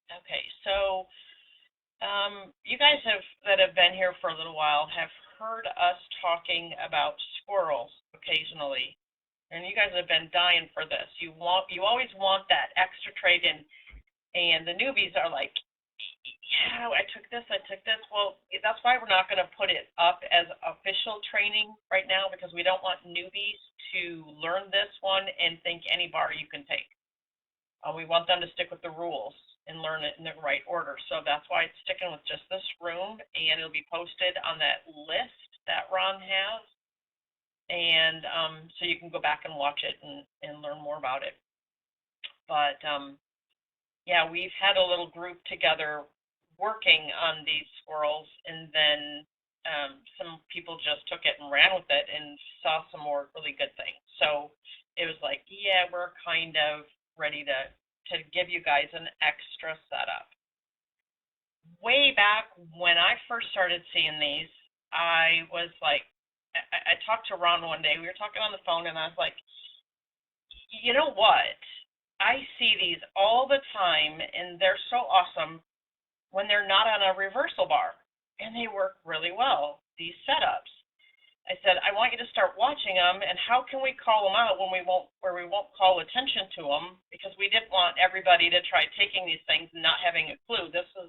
Okay, so you guys that have been here for a little while have heard us talking about squirrels occasionally, and you guys have been dying for this. You always want that extra trade in, and the newbies are like, yeah, I took this. Well, that's why we're not going to put it up as official training right now, because we don't want newbies to learn this one and think any bar you can take. We want them to stick with the rules and learn it in the right order. So that's why it's sticking with just this room, and it'll be posted on that list that Ron has. And so you can go back and watch it and learn more about it. But yeah, we've had a little group together working on these squirrels, and then some people just took it and ran with it and saw some more really good things. So it was like, yeah, we're kind of ready to give you guys an extra setup. Way back when I first started seeing these, I was like, I talked to Ron one day. We were talking on the phone, and I was like, you know what? I see these all the time, and they're so awesome when they're not on a reversal bar, and they work really well, these setups. I said, I want you to start watching them, and how can we call them out when we won't call attention to them, because we didn't want everybody to try taking these things and not having a clue. This was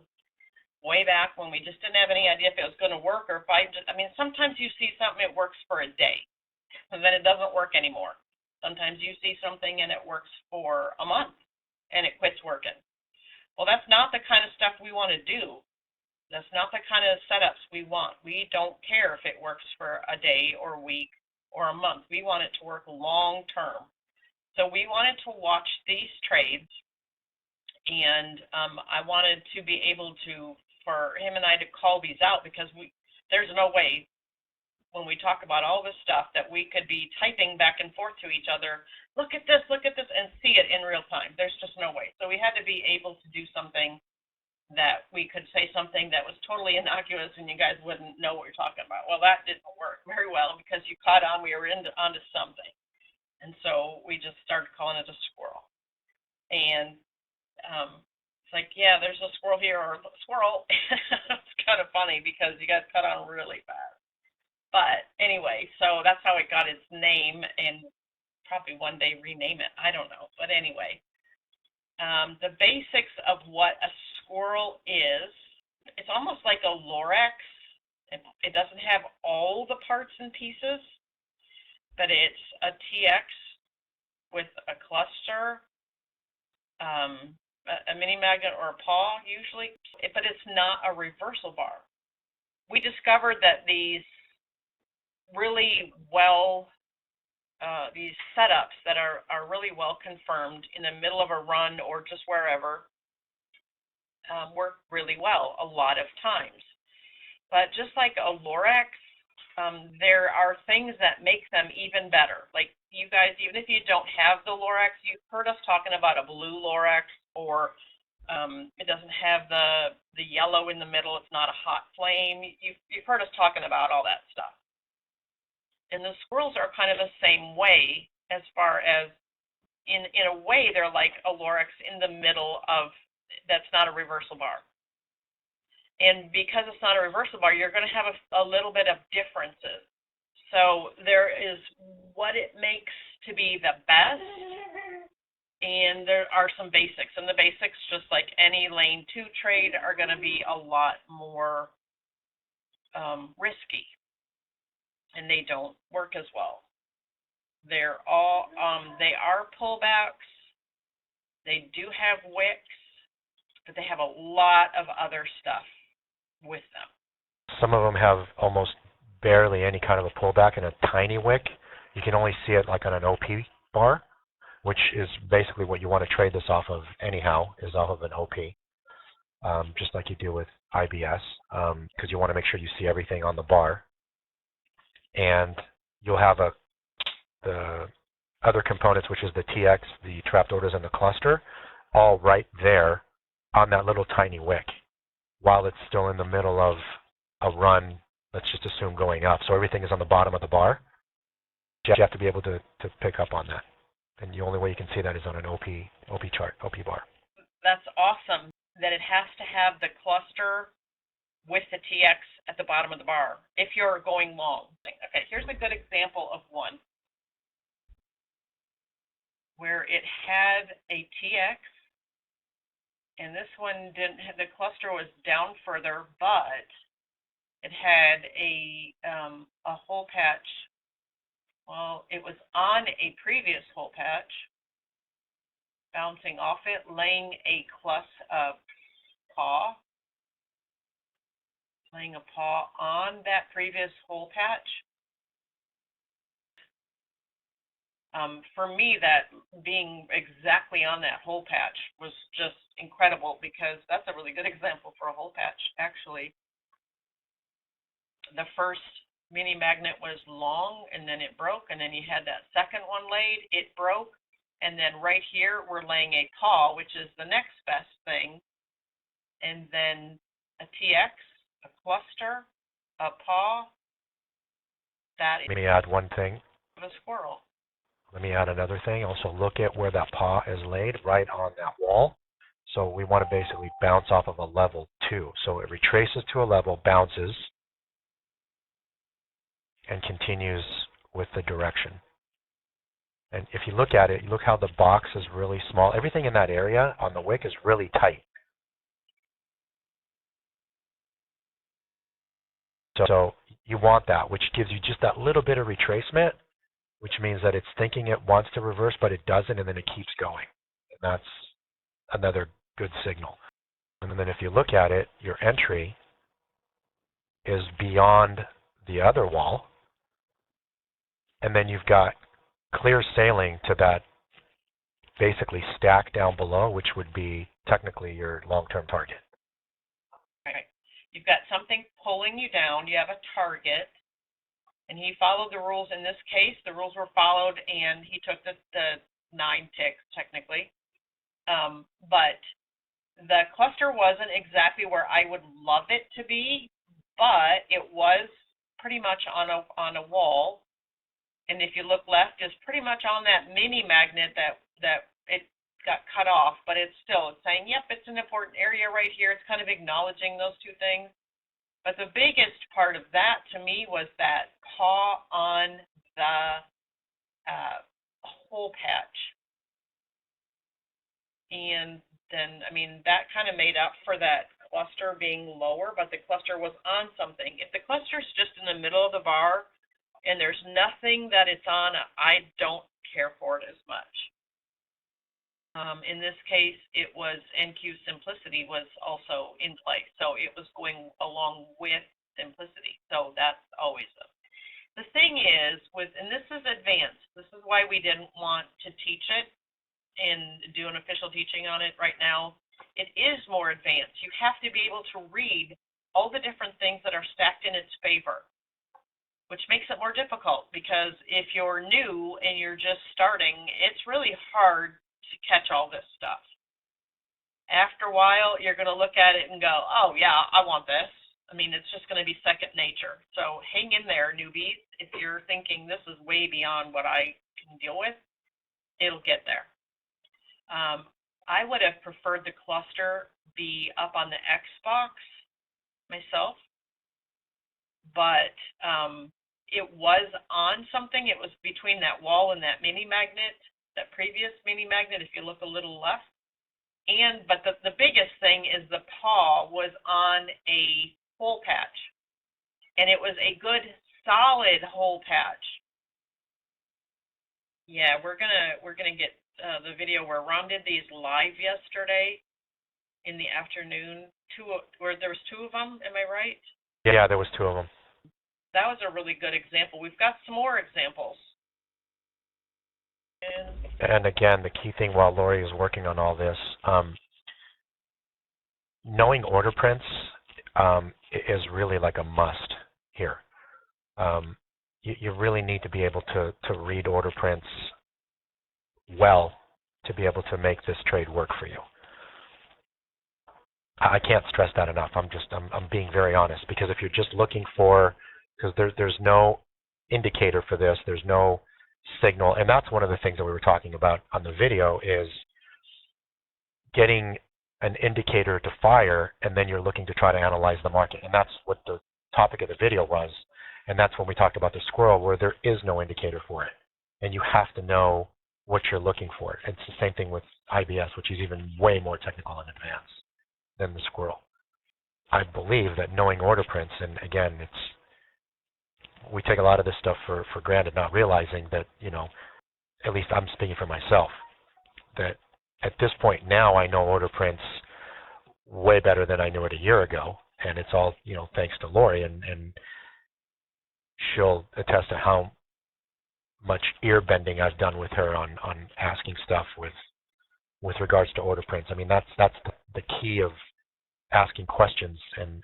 way back when we just didn't have any idea if it was going to work, or if sometimes you see something, it works for a day, and then it doesn't work anymore. Sometimes you see something and it works for a month, and it quits working. Well, that's not the kind of stuff we want to do. That's not the kind of setups we want. We don't care if it works for a day or a week or a month. We want it to work long term. So we wanted to watch these trades, and I wanted to be able for him and I to call these out, because there's no way when we talk about all this stuff that we could be typing back and forth to each other, look at this, and see it in real time. There's just no way. So we had to be able to do something that we could say something that was totally innocuous and you guys wouldn't know what you're talking about. Well, that didn't work very well, because you caught on, we were onto something. And so we just started calling it a squirrel. And it's like, yeah, there's a squirrel here, or squirrel. It's kind of funny because you guys caught on really fast. But anyway, so that's how it got its name, and probably one day rename it. I don't know. But anyway, the basics of what a squirrel is, it's almost like a Lorax. It doesn't have all the parts and pieces, but it's a TX with a cluster, a mini magnet, or a paw usually, but it's not a reversal bar. We discovered that these really well, these setups that are really well confirmed in the middle of a run or just wherever, work really well a lot of times. But just like a Lorax, there are things that make them even better. Like you guys, even if you don't have the Lorax, you've heard us talking about a blue Lorax, or it doesn't have the yellow in the middle, it's not a hot flame. You've heard us talking about all that stuff. And the squirrels are kind of the same way, as far as in a way they're like a Lorax in the middle of, that's not a reversal bar. And because it's not a reversal bar, you're going to have a little bit of differences. So there is what it makes to be the best, and there are some basics. And the basics, just like any lane 2 trade, are going to be a lot more risky, and they don't work as well. They're all they are pullbacks. They do have wicks, but they have a lot of other stuff with them. Some of them have almost barely any kind of a pullback and a tiny wick. You can only see it like on an OP bar, which is basically what you want to trade this off of anyhow, is off of an OP, just like you do with IBS, because you want to make sure you see everything on the bar. And you'll have the other components, which is the TX, the trapped orders, and the cluster, all right there on that little tiny wick, while it's still in the middle of a run, let's just assume going up. So everything is on the bottom of the bar. You have to be able to pick up on that. And the only way you can see that is on an OP chart, OP bar. That's awesome. that it has to have the cluster with the TX at the bottom of the bar if you're going long. Okay, here's a good example of one where it had a TX, and this one didn't have, the cluster was down further, but it had a hole patch. Well, it was on a previous hole patch, bouncing off it, laying a paw, laying a paw on that previous hole patch. For me, that being exactly on that hole patch was just incredible, because that's a really good example for a hole patch, actually. The first mini magnet was long, and then it broke, and then you had that second one laid, it broke, and then right here we're laying a paw, which is the next best thing, and then a TX, a cluster, a paw. That Let me add one thing. Of a squirrel. Let me add another thing. Also look at where that paw is laid, right on that wall. So we want to basically bounce off of a level 2. So it retraces to a level, bounces, and continues with the direction. And if you look at it, you look how the box is really small. Everything in that area on the wick is really tight. So you want that, which gives you just that little bit of retracement, which means that it's thinking it wants to reverse, but it doesn't, and then it keeps going. And that's another good signal. And then if you look at it, your entry is beyond the other wall, and then you've got clear sailing to that basically stack down below, which would be technically your long-term target. Okay. You've got something pulling you down, you have a target, and he followed the rules. In this case, the rules were followed, and he took the 9 ticks, technically. But the cluster wasn't exactly where I would love it to be, but it was pretty much on a wall. And if you look left, it's pretty much on that mini magnet that it got cut off, but it's saying, yep, it's an important area right here. It's kind of acknowledging those two things. But the biggest part of that to me was that paw on the hole patch. And then, I mean, that kind of made up for that cluster being lower, but the cluster was on something. If the cluster's just in the middle of the bar and there's nothing that it's on, I don't care for it as much. In this case, it was NQ simplicity was also in place, so it was going along with simplicity. So that's always the thing is and this is advanced. This is why we didn't want to teach it and do an official teaching on it right now. It is more advanced. You have to be able to read all the different things that are stacked in its favor, which makes it more difficult, because if you're new and you're just starting, it's really hard to catch all this stuff. After a while, you're going to look at it and go, oh yeah, I want this. I mean, it's just going to be second nature. So hang in there, newbies. If you're thinking this is way beyond what I can deal with, it'll get there. I would have preferred the cluster be up on the Xbox myself, but it was on something. It was between that wall and that mini magnet, that previous mini magnet, if you look a little left. But the biggest thing is the paw was on a hole patch, and it was a good solid hole patch. Yeah, we're gonna get the video where Ron did these live yesterday in the afternoon. Where there was 2 of them. Am I right? Yeah, there was 2 of them. That was a really good example. We've got some more examples. And again, the key thing while Lori is working on all this, knowing order prints is really like a must here. You really need to be able to read order prints well to be able to make this trade work for you. I can't stress that enough. I'm being very honest, because if you're just looking for, because there's no indicator for this, there's no signal, and that's one of the things that we were talking about on the video, is getting an indicator to fire, and then you're looking to try to analyze the market. And that's what the topic of the video was. And that's when we talked about the squirrel, where there is no indicator for it. And you have to know what you're looking for. It's the same thing with IBS, which is even way more technical and advanced than the squirrel. I believe that knowing order prints, and again, we take a lot of this stuff for granted, not realizing that, at least I'm speaking for myself, that at this point now I know order prints way better than I knew it a year ago, and it's all, thanks to Lori, and she'll attest to how much ear bending I've done with her on asking stuff with regards to order prints. I mean, that's the key of asking questions and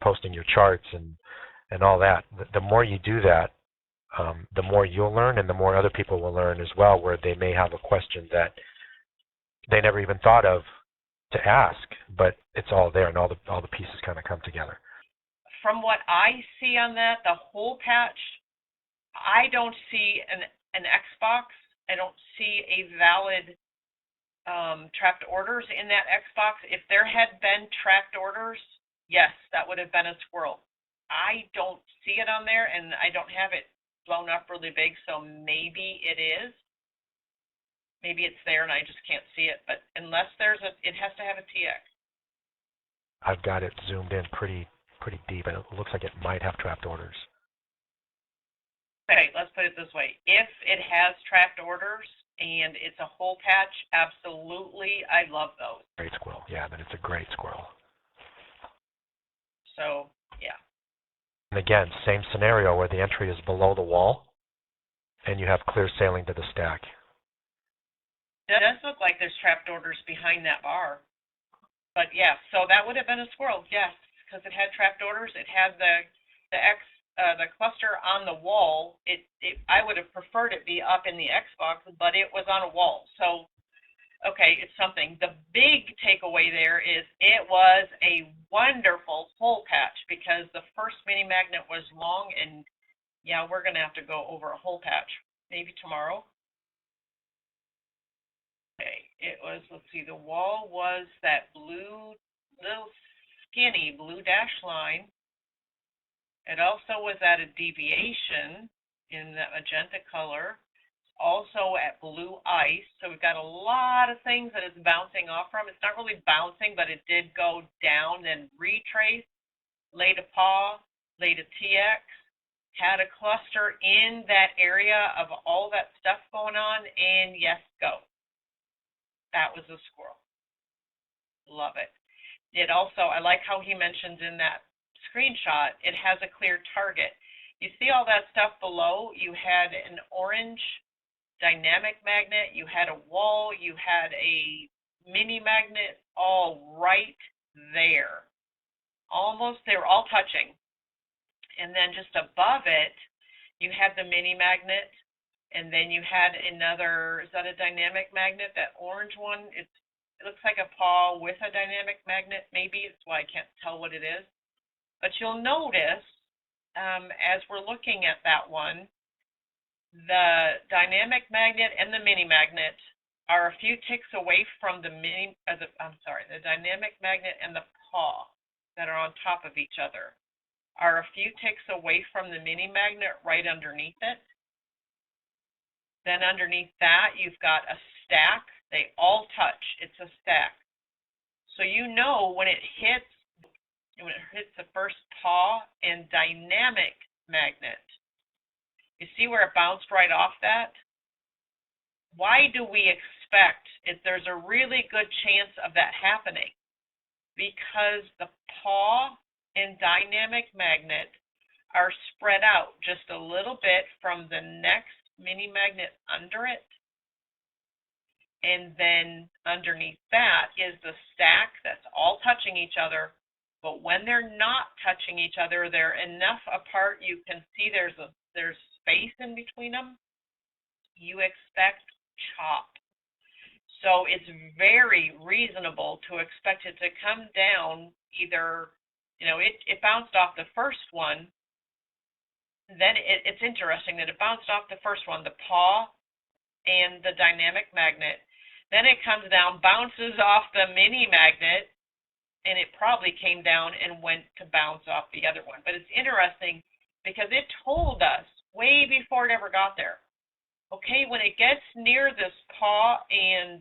posting your charts and all that. The more you do that, the more you'll learn, and the more other people will learn as well, where they may have a question that they never even thought of to ask, but it's all there, and all the pieces kind of come together. From what I see on that, the whole patch, I don't see an Xbox. I don't see a valid tracked orders in that Xbox. If there had been tracked orders, yes, that would have been a squirrel. I don't see it on there, and I don't have it blown up really big, so maybe it is. Maybe it's there and I just can't see it, but unless it has to have a TX. I've got it zoomed in pretty deep, and it looks like it might have tracked orders. Okay, let's put it this way. If it has tracked orders and it's a whole patch, absolutely, I love those. Great squirrel. Yeah, then it's a great squirrel. So, yeah. And again, same scenario where the entry is below the wall and you have clear sailing to the stack. It does look like there's trapped orders behind that bar. But yeah, so that would have been a squirrel, yes, because it had trapped orders. It had the cluster on the wall. I would have preferred it be up in the Xbox, but it was on a wall. So, okay, it's something. The big takeaway there is it was a wonderful whole patch, because the first mini magnet was long, and yeah, we're going to have to go over a whole patch maybe tomorrow. Okay, it was, let's see, the wall was that blue, little skinny blue dash line. It also was at a deviation in that magenta color, also at blue ice. So we've got a lot of things that it's bouncing off from. It's not really bouncing, but it did go down and retrace, laid a paw, laid a TX, had a cluster in that area of all that stuff going on, and yes, go. That was a squirrel. Love it. It also, I like how he mentions in that screenshot, it has a clear target. You see all that stuff below? You had an orange dynamic magnet, you had a wall, you had a mini magnet, all right there. Almost, they were all touching. And then just above it, you had the mini magnet, and then you had another, is that a dynamic magnet? That orange one, it looks like a paw with a dynamic magnet, maybe. It's why I can't tell what it is. But you'll notice, as we're looking at that one, the dynamic magnet and the mini magnet are a few ticks away from the the dynamic magnet and the paw that are on top of each other are a few ticks away from the mini magnet right underneath it. Then underneath that, you've got a stack. They all touch. It's a stack. So you know when it hits the first paw and dynamic magnet, you see where it bounced right off that? Why do we expect if there's a really good chance of that happening? Because the paw and dynamic magnet are spread out just a little bit from the next mini magnet under it, and then underneath that is the stack that's all touching each other. But when they're not touching each other, they're enough apart you can see there's space in between them. You expect chop. So it's very reasonable to expect it to come down either, it bounced off the first one. Then it's interesting that it bounced off the first one, the paw and the dynamic magnet. Then it comes down, bounces off the mini magnet, and it probably came down and went to bounce off the other one. But it's interesting because it told us way before it ever got there. Okay, when it gets near this paw and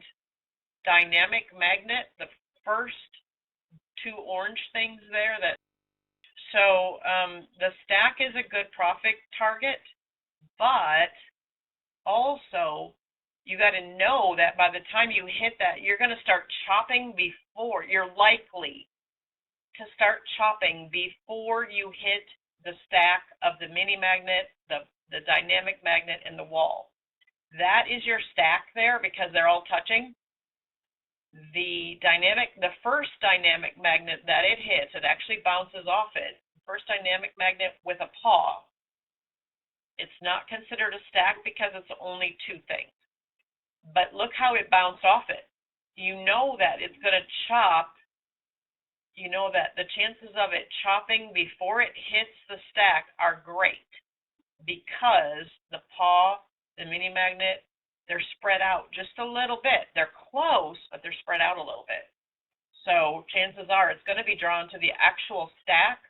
dynamic magnet, the first two orange things there, the stack is a good profit target, but also you got to know that by the time you hit that, you're going to start chopping before, you're likely to start chopping before you hit the stack of the mini magnet, the dynamic magnet, and the wall. That is your stack there because they're all touching. The first dynamic magnet that it hits, it actually bounces off it. First dynamic magnet with a paw. It's not considered a stack because it's only two things. But look how it bounced off it. You know that it's going to chop. You know that the chances of it chopping before it hits the stack are great because the paw, the mini magnet, they're spread out just a little bit. They're close, but they're spread out a little bit. So chances are it's going to be drawn to the actual stack.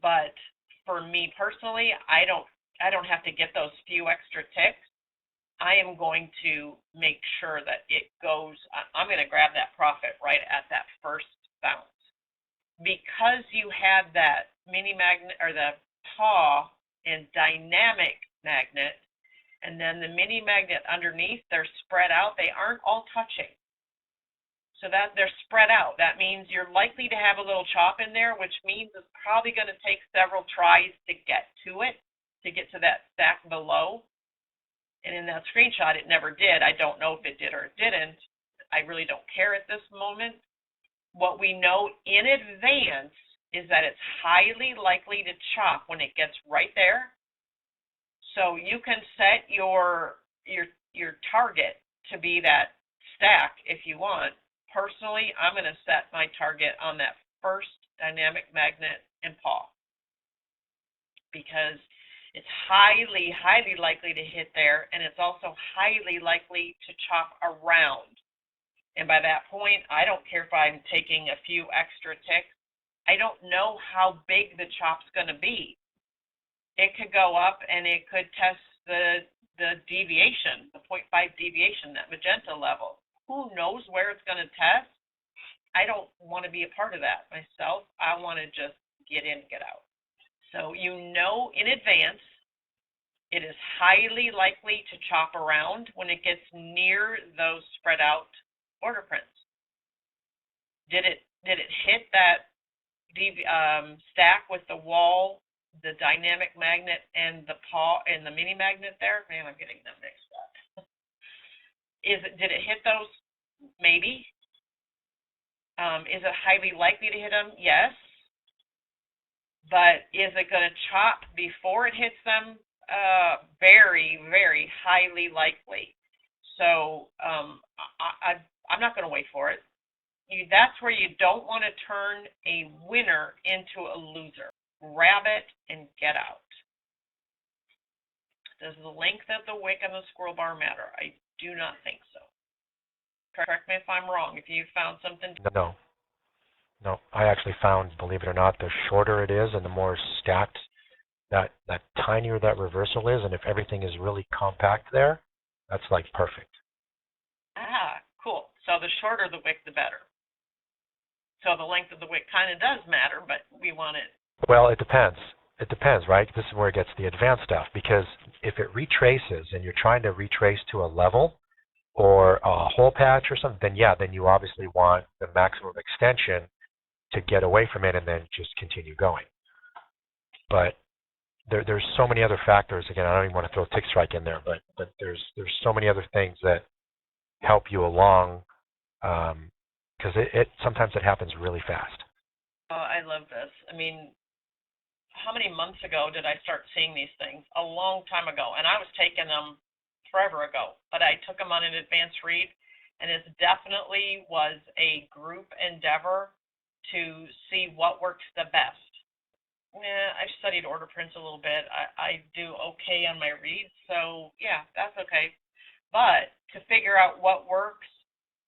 But for me personally, I don't have to get those few extra ticks. I am going to make sure that it goes, I'm going to grab that profit right at that first bounce. Because you had that mini magnet or the paw and dynamic magnet, and then the mini magnet underneath, they're spread out. They aren't all touching. So that they're spread out. That means you're likely to have a little chop in there, which means it's probably going to take several tries to get to it, to get to that stack below. And in that screenshot, it never did. I don't know if it did or it didn't. I really don't care at this moment. What we know in advance is that it's highly likely to chop when it gets right there. So you can set your target to be that stack if you want. Personally, I'm going to set my target on that first dynamic magnet and paw because it's highly, highly likely to hit there, and it's also highly likely to chop around. And by that point, I don't care if I'm taking a few extra ticks. I don't know how big the chop's going to be. It could go up, and it could test the deviation, the 0.5 deviation, that magenta level. Who knows where it's going to test? I don't want to be a part of that myself. I want to just get in, get out. So you know in advance it is highly likely to chop around when it gets near those spread out order prints. Did it hit that stack with the wall, the dynamic magnet, and the paw and the mini magnet there? Man, I'm getting them mixed up. Did it hit those? Maybe. Is it highly likely to hit them? Yes. But is it going to chop before it hits them? Very, very highly likely. So I'm not going to wait for it. That's where you don't want to turn a winner into a loser. Grab it and get out. Does the length of the wick on the squirrel bar matter? I do not think so. Correct me if I'm wrong. If you found something. No. I actually found, believe it or not, the shorter it is and the more stacked, that tinier that reversal is, and if everything is really compact there, that's like perfect. Ah, cool. So the shorter the wick, the better. So the length of the wick kind of does matter, but we want it. Well, it depends. It depends, right? This is where it gets the advanced stuff, because if it retraces and you're trying to retrace to a level or a hole patch or something, then you obviously want the maximum extension to get away from it and then just continue going. But there's so many other factors. Again, I don't even want to throw tick strike in there, but there's so many other things that help you along, because sometimes it happens really fast. Oh, I love this. I mean, how many months ago did I start seeing these things? A long time ago, and I was taking them forever ago, but I took them on an advanced read, and it definitely was a group endeavor to see what works the best. I've studied order prints a little bit. I do okay on my reads, so yeah, that's okay. But to figure out what works,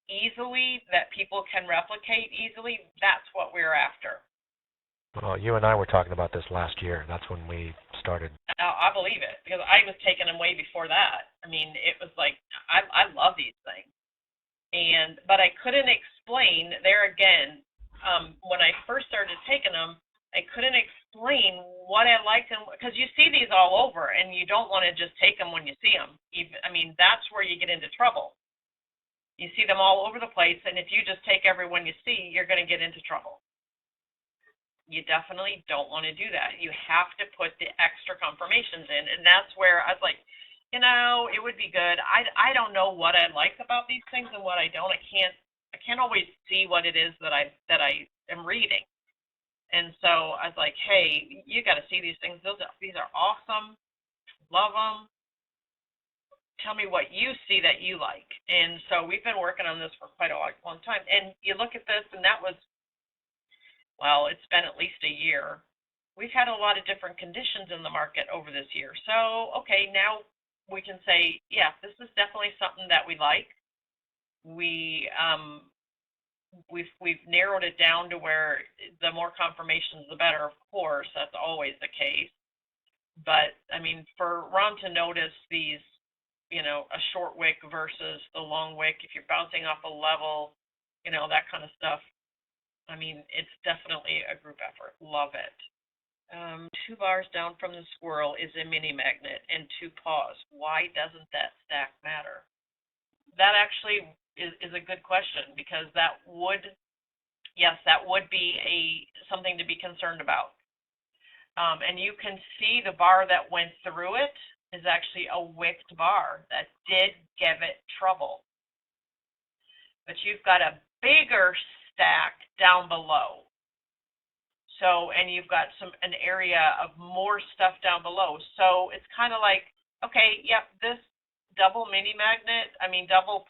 easily, that people can replicate easily, that's what we're after. Well, you and I were talking about this last year. That's when we started. Now, I believe it, because I was taking them way before that. I mean, it was like, I love these things. But I couldn't explain, there again, when I first started taking them, I couldn't explain what I liked, because you see these all over, and you don't want to just take them when you see them. I mean, that's where you get into trouble. You see them all over the place, and if you just take every one you see, you're going to get into trouble. You definitely don't want to do that. You have to put the extra confirmations in, and that's where I was like, you know, it would be good. I don't know what I like about these things and what I don't. I can't always see what it is that I am reading. And so I was like, hey, you got to see these things. These are awesome. Love them. Tell me what you see that you like. And so we've been working on this for quite a long time. And you look at this, and that was, well, it's been at least a year. We've had a lot of different conditions in the market over this year. So, okay, now we can say, yeah, this is definitely something that we like. We've narrowed it down to where the more confirmations, the better, of course. That's always the case. But, I mean, for Ron to notice these, you know, a short wick versus the long wick, if you're bouncing off a level, you know, that kind of stuff, I mean, it's definitely a group effort. Love it. 2 bars down from the squirrel is a mini magnet and 2 paws. Why doesn't that stack matter? That actually is a good question, because that would be something to be concerned about. And you can see the bar that went through it is actually a wicked bar that did give it trouble. But you've got a bigger stack down below. So, and you've got an area of more stuff down below. So it's kind of like, okay, yep, this double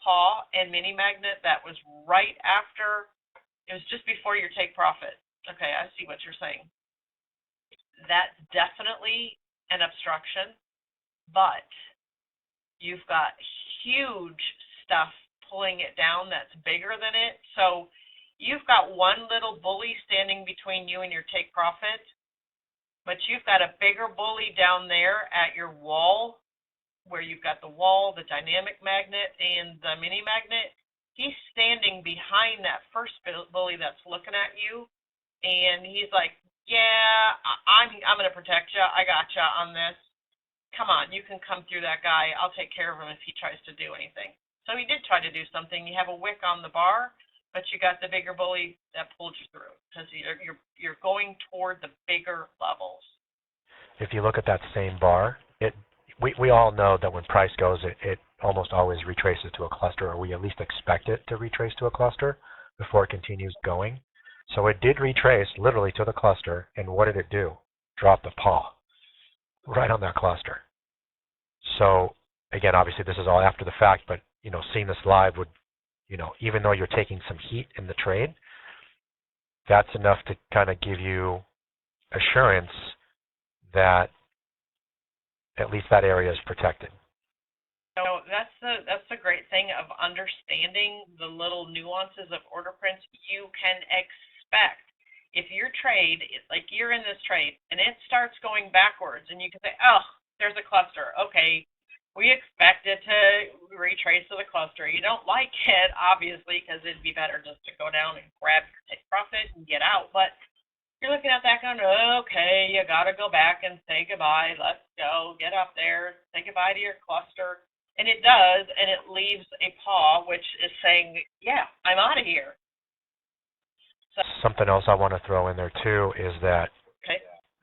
paw and mini magnet that was right after, it was just before your take profit. Okay, I see what you're saying. That's definitely an obstruction, but you've got huge stuff pulling it down that's bigger than it. So you've got one little bully standing between you and your take profit, but you've got a bigger bully down there at your wall, where you've got the wall, the dynamic magnet, and the mini magnet. He's standing behind that first bully that's looking at you, and he's like, yeah, I'm going to protect you. I got you on this. Come on, you can come through that guy. I'll take care of him if he tries to do anything. So he did try to do something. You have a wick on the bar, but you got the bigger bully that pulled you through, because you're going toward the bigger levels. If you look at that same bar, we all know that when price goes, it almost always retraces to a cluster, or we at least expect it to retrace to a cluster before it continues going. So it did retrace literally to the cluster, and what did it do? Drop the paw right on that cluster. So again, obviously this is all after the fact, but you know, seeing this live would, you know, even though you're taking some heat in the trade, that's enough to kind of give you assurance that at least that area is protected. So that's the great thing of understanding the little nuances of order prints. You can expect, if your trade, like you're in this trade, and it starts going backwards, and you can say, oh, there's a cluster. Okay, we expect it to retrace to the cluster. You don't like it, obviously, because it'd be better just to go down and grab your take profit and get out. But you're looking at that going, okay, you got to go back and say goodbye. Let's go. Get up there. Say goodbye to your cluster. And it does, and it leaves a paw, which is saying, yeah, I'm out of here. So, something else I want to throw in there, too, is that okay,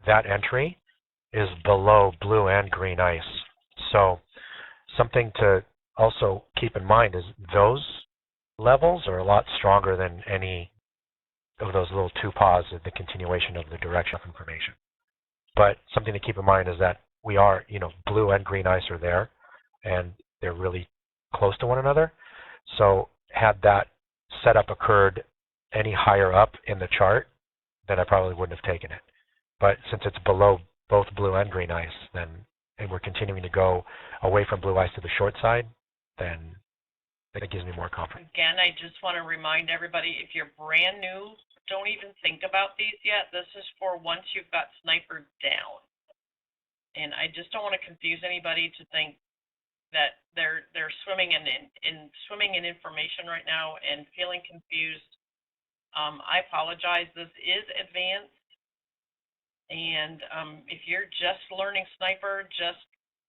that entry is below blue and green ice. So something to also keep in mind is those levels are a lot stronger than any of those little 2 paws of the continuation of the direction of information. But something to keep in mind is that we are, you know, blue and green ice are there, and they're really close to one another. So had that setup occurred any higher up in the chart, then I probably wouldn't have taken it. But since it's below both blue and green ice, then, and we're continuing to go away from blue ice to the short side, then That gives me more confidence. Again, I just want to remind everybody, if you're brand new, don't even think about these yet. This is for once you've got sniper down. And I just don't want to confuse anybody to think that they're swimming in information right now and feeling confused. I apologize. This is advanced. And if you're just learning sniper, just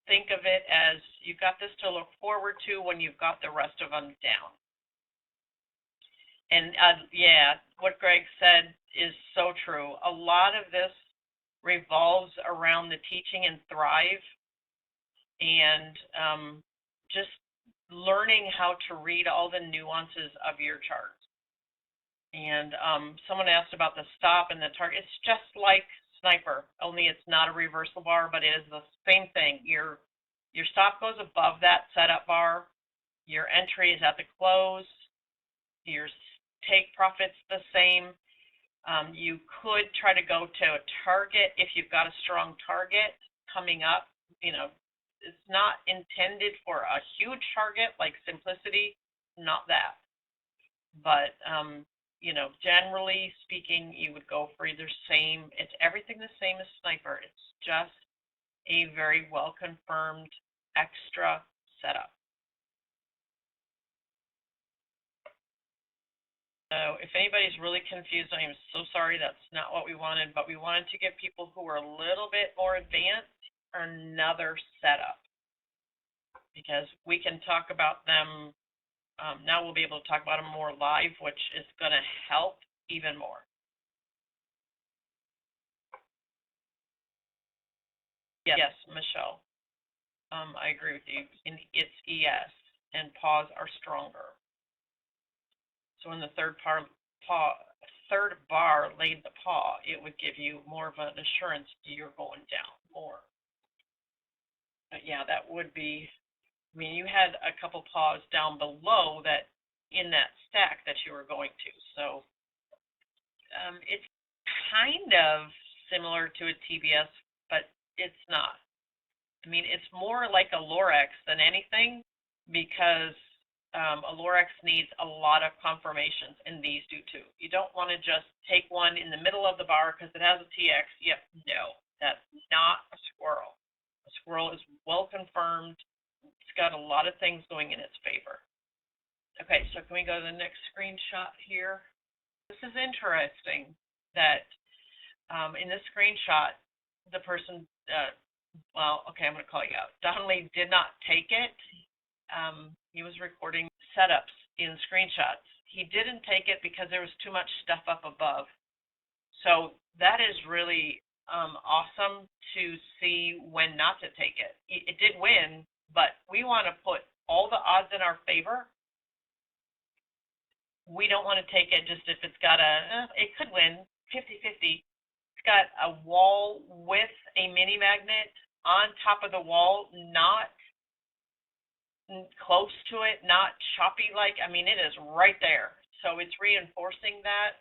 think of it as you've got this to look forward to when you've got the rest of them down. And yeah, what Greg said is so true. A lot of this revolves around the teaching and thrive and just learning how to read all the nuances of your charts. And someone asked about the stop and the target. It's just like sniper, only it's not a reversal bar, but it is the same thing. Your stop goes above that setup bar. Your entry is at the close. Your take profit's the same. You could try to go to a target if you've got a strong target coming up. You know, it's not intended for a huge target like simplicity, not that. But you know, generally speaking, you would go for either same. It's everything the same as sniper. It's just a very well confirmed extra setup. So if anybody's really confused, I am so sorry. That's not what we wanted, but we wanted to give people who are a little bit more advanced another setup, because we can talk about them. Now we'll be able to talk about them more live, which is going to help even more. Yes, Michelle. I agree with you. It's ES, and paws are stronger. So when the third bar laid the paw, it would give you more of an assurance you're going down more. But yeah, that would be, I mean, you had a couple paws down below that in that stack that you were going to. So it's kind of similar to a TBS, but it's not. I mean, it's more like a Lorex than anything, because a Lorex needs a lot of confirmations, and these do too. You don't want to just take one in the middle of the bar because it has a TX. Yep, no, that's not a squirrel. A squirrel is well confirmed. It's got a lot of things going in its favor. Okay, so can we go to the next screenshot here? This is interesting that in this screenshot, the person, well, okay, I'm going to call you out. Donnelly did not take it. He was recording setups in screenshots. He didn't take it because there was too much stuff up above. So that is really awesome to see when not to take it. It did win, but we want to put all the odds in our favor. We don't want to take it just if it's got it could win 50-50. It's got a wall with a mini magnet on top of the wall, not close to it, not choppy like. I mean, it is right there. So it's reinforcing that.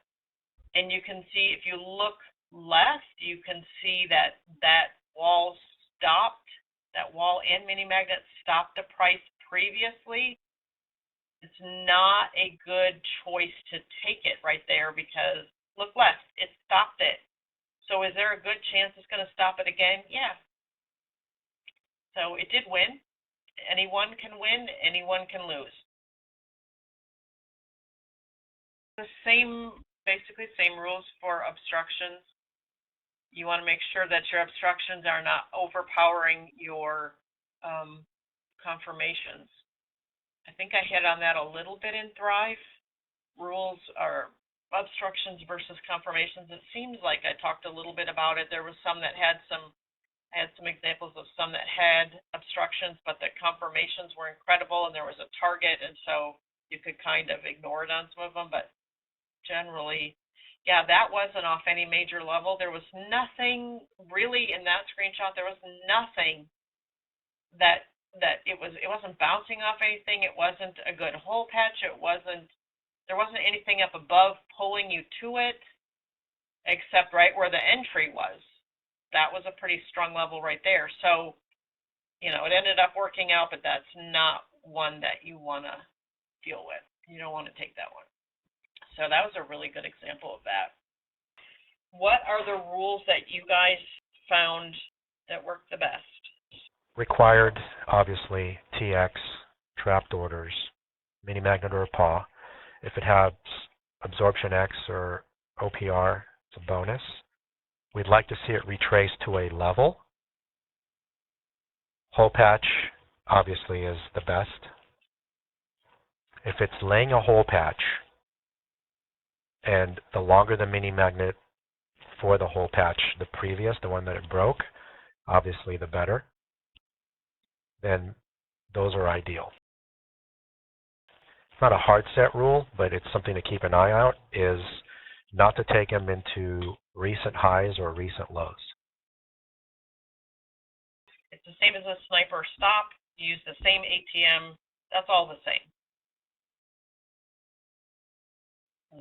And you can see, if you look left, you can see that that wall stopped, that wall and mini magnet stopped the price previously. It's not a good choice to take it right there, because look left, it stopped it. So is there a good chance it's going to stop it again? Yeah. So it did win. Anyone can win, anyone can lose. The same, basically same rules for obstructions. You want to make sure that your obstructions are not overpowering your confirmations. I think I hit on that a little bit in Thrive. Rules are obstructions versus confirmations. It seems like I talked a little bit about it. There was some that had some, I had some examples of some that had obstructions, but the confirmations were incredible, and there was a target, and so you could kind of ignore it on some of them. But generally, yeah, that wasn't off any major level. There was nothing really in that screenshot. There was nothing that it wasn't bouncing off anything. It wasn't a good hole patch. There wasn't anything up above pulling you to it, except right where the entry was. That was a pretty strong level right there. So, you know, it ended up working out, but that's not one that you want to deal with. You don't want to take that one. So that was a really good example of that. What are the rules that you guys found that worked the best? Required, obviously, TX, trapped orders, mini magnet or a paw. If it has absorption X or OPR, it's a bonus. We'd like to see it retraced to a level. Hole patch, obviously, is the best. If it's laying a hole patch, and the longer the mini magnet for the hole patch, the previous, the one that it broke, obviously the better, then those are ideal. It's not a hard set rule, but it's something to keep an eye out, is not to take them into recent highs or recent lows. It's the same as a sniper stop. You use the same ATM. That's all the same.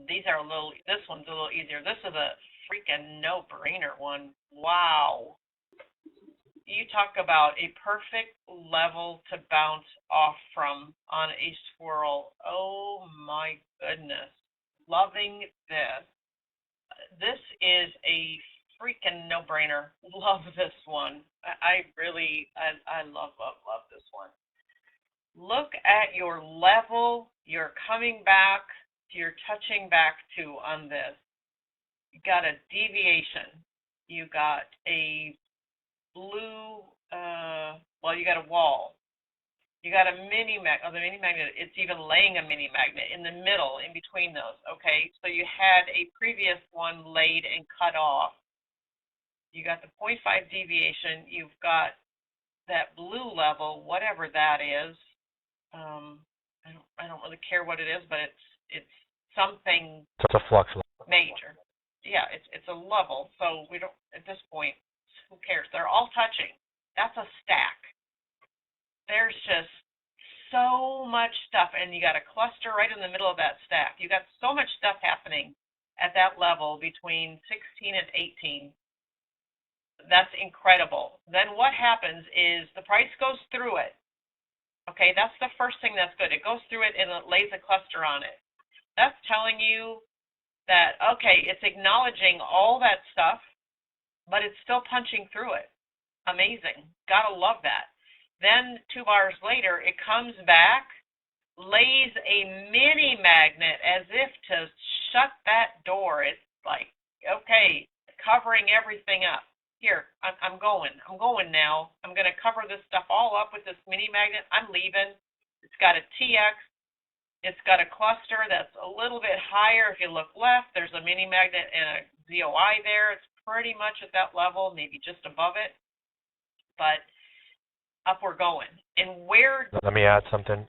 These are this one's a little easier. This is a freaking no-brainer one. Wow. You talk about a perfect level to bounce off from on a squirrel. Oh my goodness. Loving this. This is a freaking no-brainer. Love this one. I love this one. Look at your level you're coming back, you're touching back to on this. You got a deviation. You got a blue, you got a wall. You got a mini magnet. Oh, the mini magnet, it's even laying a mini magnet in the middle, in between those. Okay, so you had a previous one laid and cut off. You got the 0.5 deviation. You've got that blue level, whatever that is. I don't really care what it is, but it's something. It's a flux level. Major. Yeah, it's a level. So we don't, at this point, who cares? They're all touching. That's a stack. There's just so much stuff, and you got a cluster right in the middle of that stack. You got so much stuff happening at that level between 16 and 18. That's incredible. Then what happens is the price goes through it. Okay, that's the first thing that's good. It goes through it and it lays a cluster on it. That's telling you that, okay, it's acknowledging all that stuff, but it's still punching through it. Amazing. Gotta love that. Then 2 bars later, it comes back, lays a mini magnet as if to shut that door. It's like, okay, covering everything up. Here, I'm going now. I'm going to cover this stuff all up with this mini magnet. I'm leaving. It's got a TX. It's got a cluster that's a little bit higher. If you look left, there's a mini magnet and a ZOI there. It's pretty much at that level, maybe just above it. But up we're going. And where... Let me add something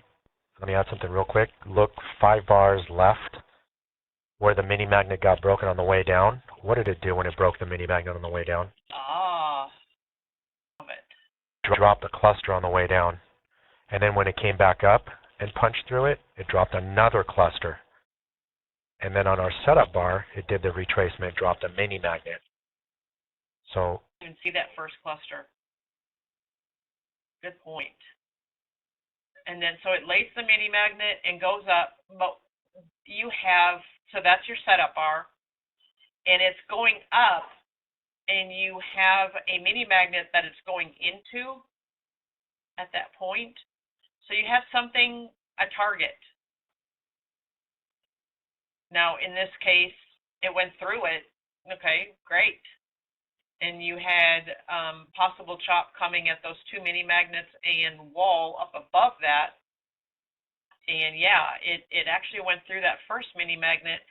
real quick. Look 5 bars left where the mini magnet got broken on the way down. What did it do when it broke the mini magnet on the way down? Love it. Dropped the cluster on the way down. And then when it came back up and punched through it, it dropped another cluster. And then on our setup bar, it did the retracement, dropped a mini magnet. So you can see that first cluster. Good point. And then so it lays the mini magnet and goes up, but you have, so that's your setup bar, and it's going up, and you have a mini magnet that it's going into at that point. So you have something, a target. Now, in this case, it went through it. Okay, great. And you had possible chop coming at those 2 mini magnets and wall up above that. And yeah, it actually went through that first mini magnet,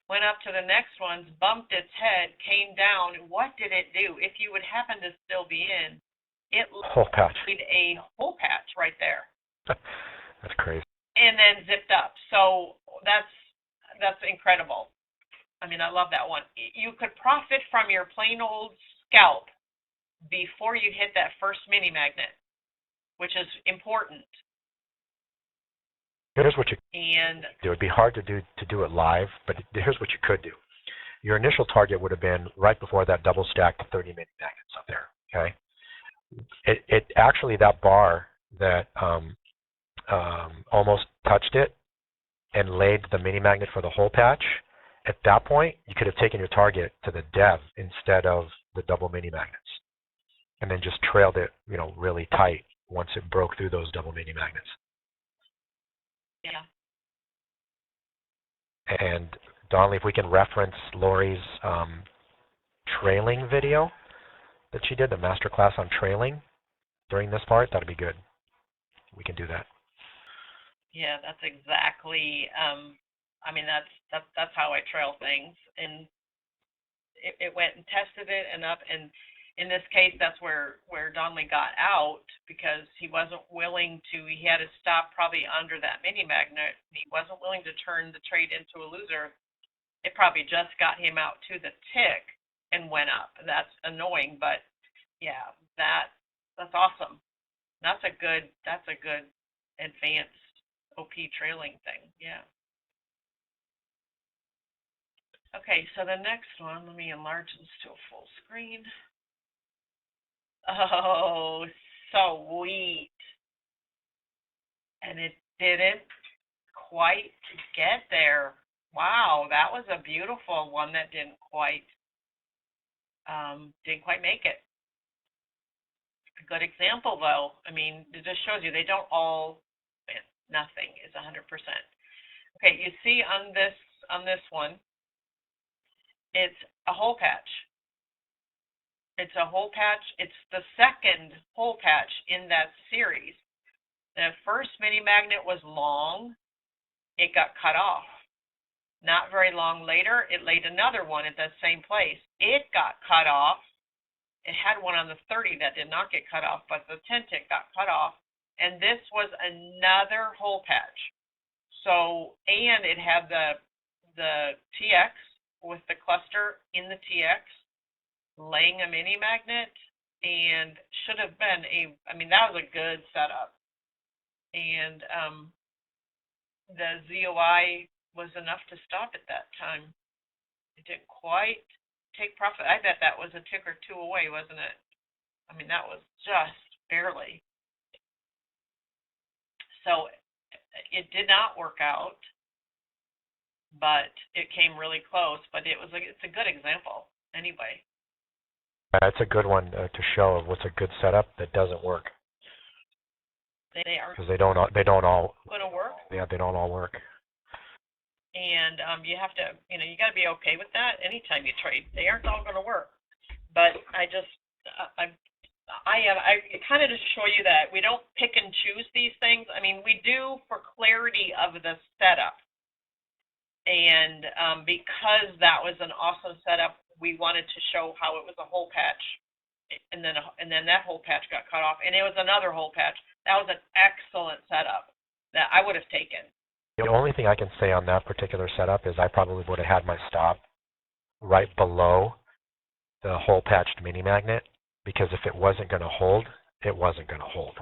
went up to the next ones, bumped its head, came down. What did it do? If you would happen to still be in, it hole patch. laid a hole patch right there. That's crazy. And then zipped up. So that's incredible. I mean, I love that one. You could profit from your plain old scalp before you hit that first mini magnet, which is important. Here's what you do. It would be hard to do it live, but here's what you could do. Your initial target would have been right before that double stacked 30 mini magnets up there. Okay. It actually, that bar that almost touched it, and laid the mini magnet for the hole patch, at that point, you could have taken your target to the dev instead of the double mini magnets, and then just trailed it, really tight once it broke through those double mini magnets. Yeah. And Donnelly, if we can reference Lori's trailing video that she did, the master class on trailing during this part, that'd be good. We can do that. Yeah, that's exactly. I mean, that's how I trail things, and it went and tested it and up. And in this case, that's where Donnelly got out, because he wasn't willing to. He had to stop probably under that mini magnet. He wasn't willing to turn the trade into a loser. It probably just got him out to the tick and went up. That's annoying, but yeah, that's awesome. That's a good advanced OP trailing thing. Yeah. Okay, so the next one, let me enlarge this to a full screen. Oh, sweet. And it didn't quite get there. Wow, that was a beautiful one that didn't quite make it. A good example, though. I mean, it just shows you they don't all win. Nothing is 100%. Okay, you see on this one, it's a hole patch. It's a hole patch. It's the second hole patch in that series. The first mini magnet was long. It got cut off. Not very long later, it laid another one at the same place. It got cut off. It had one on the 30 that did not get cut off, but the 10 tick got cut off. And this was another hole patch. So, and it had the TX with the cluster in the TX, laying a mini magnet, and should have been that was a good setup. And the ZOI was enough to stop at that time. It didn't quite take profit. I bet that was a tick or two away, wasn't it? I mean, that was just barely. So it did not work out, but it came really close. But it's a good example anyway. That's a good one to show of what's a good setup that doesn't work. They are, because they don't all going to work. Yeah, they don't all work. And you have to, you got to be okay with that anytime you trade. They aren't all going to work. But I kind of just show you that we don't pick and choose these things. I mean, we do for clarity of the setup. And because that was an awesome setup, we wanted to show how it was a hole patch, and then that hole patch got cut off, and it was another hole patch. That was an excellent setup that I would have taken. The only thing I can say on that particular setup is I probably would have had my stop right below the hole patched mini magnet, because if it wasn't going to hold, it wasn't going to hold.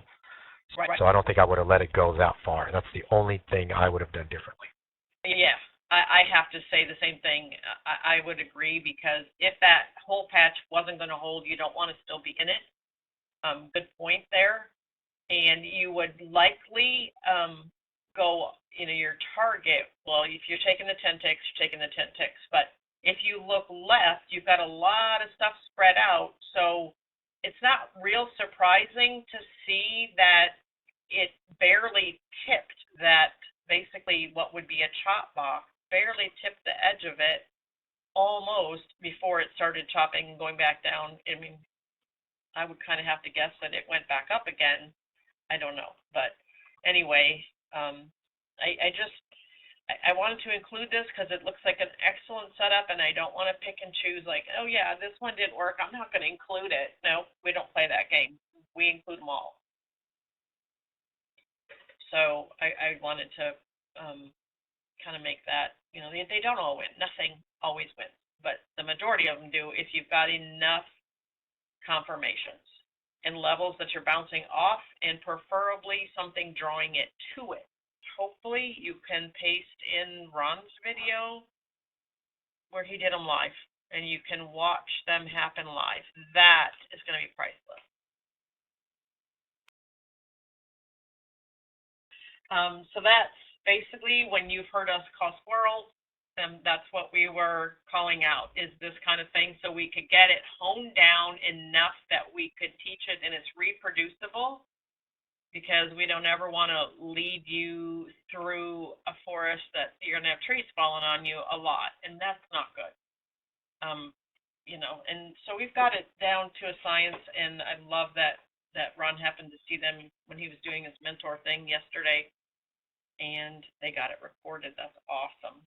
Right. So I don't think I would have let it go that far. That's the only thing I would have done differently. Yeah. I have to say the same thing. I would agree, because if that hole patch wasn't going to hold, you don't want to still be in it. Good point there. And you would likely go, your target. Well, if you're taking the 10 ticks, you're taking the 10 ticks. But if you look left, you've got a lot of stuff spread out. So it's not real surprising to see that it barely tipped that, basically what would be a chop box, barely tipped the edge of it almost before it started chopping and going back down. I mean, I would kind of have to guess that it went back up again. I don't know. But anyway, I wanted to include this because it looks like an excellent setup, and I don't want to pick and choose like, oh yeah, this one didn't work, I'm not going to include it. No, we don't play that game. We include them all. So I wanted to kind of make that, they don't all win. Nothing always wins, but the majority of them do if you've got enough confirmations and levels that you're bouncing off, and preferably something drawing it to it. Hopefully you can paste in Ron's video where he did them live, and you can watch them happen live. That is going to be priceless. So that's basically, when you've heard us call squirrels, that's what we were calling out, is this kind of thing, so we could get it honed down enough that we could teach it and it's reproducible, because we don't ever want to lead you through a forest that you're going to have trees falling on you a lot, and that's not good. And so we've got it down to a science, and I love that Ron happened to see them when he was doing his mentor thing yesterday, and they got it recorded. That's awesome.